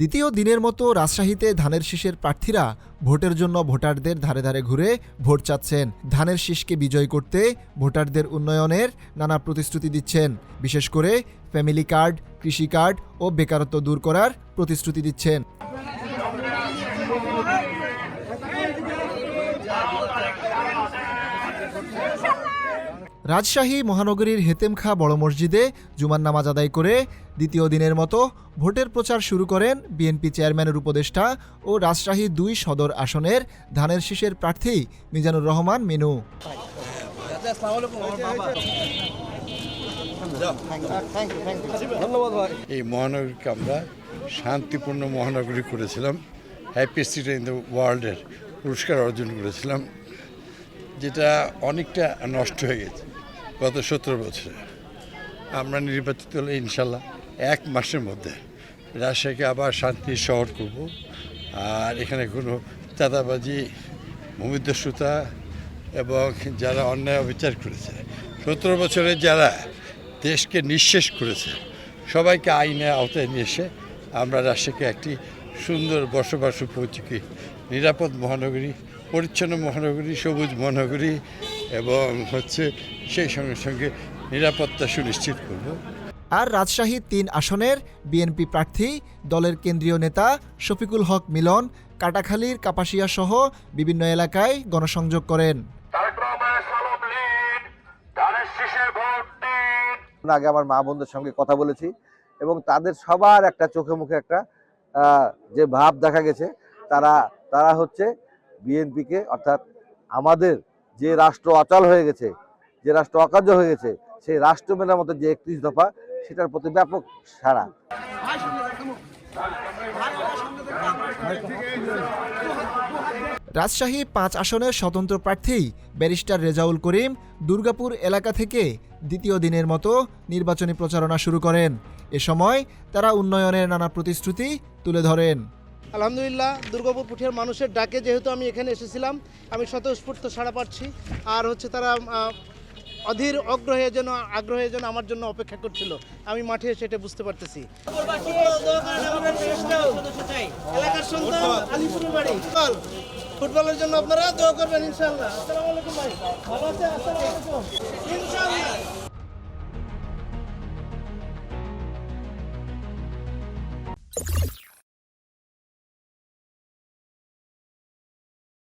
দ্বিতীয় দিনের মতো রাজশাহীতে ধানের শীষের প্রার্থীরা ভোটের জন্য ভোটারদের ধারে ধারে ঘুরে ভোট চাচ্ছেন। ধানের শীষকে বিজয় করতে ভোটারদের উন্নয়নের নানা প্রতিশ্রুতি দিচ্ছেন। বিশেষ করে ফ্যামিলি কার্ড, কৃষি কার্ড ও বেকারত্ব দূর করার প্রতিশ্রুতি দিচ্ছেন। রাজশাহী মহানগরীর হেতেমখা বড় মসজিদে জুমার নামাজ আদায় করে দ্বিতীয় দিনের মতো ভোটের প্রচার শুরু করেন বিএনপি চেয়ারম্যানের উপদেষ্টা ও রাজশাহী ২ সদর আসনের ধানের শীষের প্রার্থী মিজানুর রহমান মিনু। এই মহানগরীকে আমরা শান্তিপূর্ণ মহানগরী করেছিলাম, হ্যাপি সিটি ইন দ্য ওয়ার্ল্ডের পুরস্কার অর্জন করেছিলাম, যেটা অনেকটা নষ্ট হয়ে গেছে গত ১৭ বছরে। আমরা নির্বাচিত হলে ইনশাল্লাহ ১ মাসের মধ্যে রাজশাহীকে আবার শান্তির শহর করব। আর এখানে কোনো চাঁদাবাজি, ভূমিদস্যুতা এবং যারা অন্যায় অবিচার করেছে, ১৭ বছরে যারা দেশকে নিঃশেষ করেছে, সবাইকে আইনের আওতায় নিয়ে এসে আমরা রাজশাহীকে একটি সুন্দর বসবাস উপযোগী নিরাপদ মহানগরী, পরিচ্ছন্ন মহানগরী, সবুজ মহানগরী এবং সেই সঙ্গে সঙ্গে নিরাপত্তা সুনিশ্চিত করব। আর রাজশাহী ৩ আসনের বিএনপি প্রার্থী দলের কেন্দ্রীয় নেতা শফিকুল হক মিলন কাটাখালীর কাপাসিয়া সহ বিভিন্ন এলাকায় গণসংযোগ করেন। আগে আমার মা বোনদের সঙ্গে কথা বলেছি এবং তাদের সবার একটা চোখে মুখে একটা যে ভাব দেখা গেছে, তারা হচ্ছে বিএনপিকে, অর্থাৎ আমাদের যে রাষ্ট্র অচল হয়ে গেছে, যে রাষ্ট্র অকার্য হয়ে গেছে, সেই রাষ্ট্র মেরামতের যে ৩১ দফা, সেটার প্রতি ব্যাপক সাড়া। রাজশাহী ৫ আসনের স্বতন্ত্র প্রার্থী ব্যারিস্টার রেজাউল করিম দুর্গাপুর এলাকা থেকে দ্বিতীয় দিনের মতো নির্বাচনী প্রচারণা শুরু করেন। এ সময় তারা উন্নয়নের নানা প্রতিশ্রুতি তুলে ধরেন। আলহামদুলিল্লাহ, দুর্গাপুর পুঠিয়ার মানুষের ডাকে যেহেতু আমি এখানে এসেছিলাম, আমি স্বতঃস্ফূর্ত সাড়া পাচ্ছি। আর তারা অধীর আগ্রহে যেন আমার জন্য অপেক্ষা করছিল। আমি মাঠে এসে এটা বুঝতে পারতেছি। ফুটবলের জন্য আপনারা দোয়া করবেন ইনশাআল্লাহ। আসসালামু আলাইকুম ভাই, ভালো আছেন? ইনশাআল্লাহ।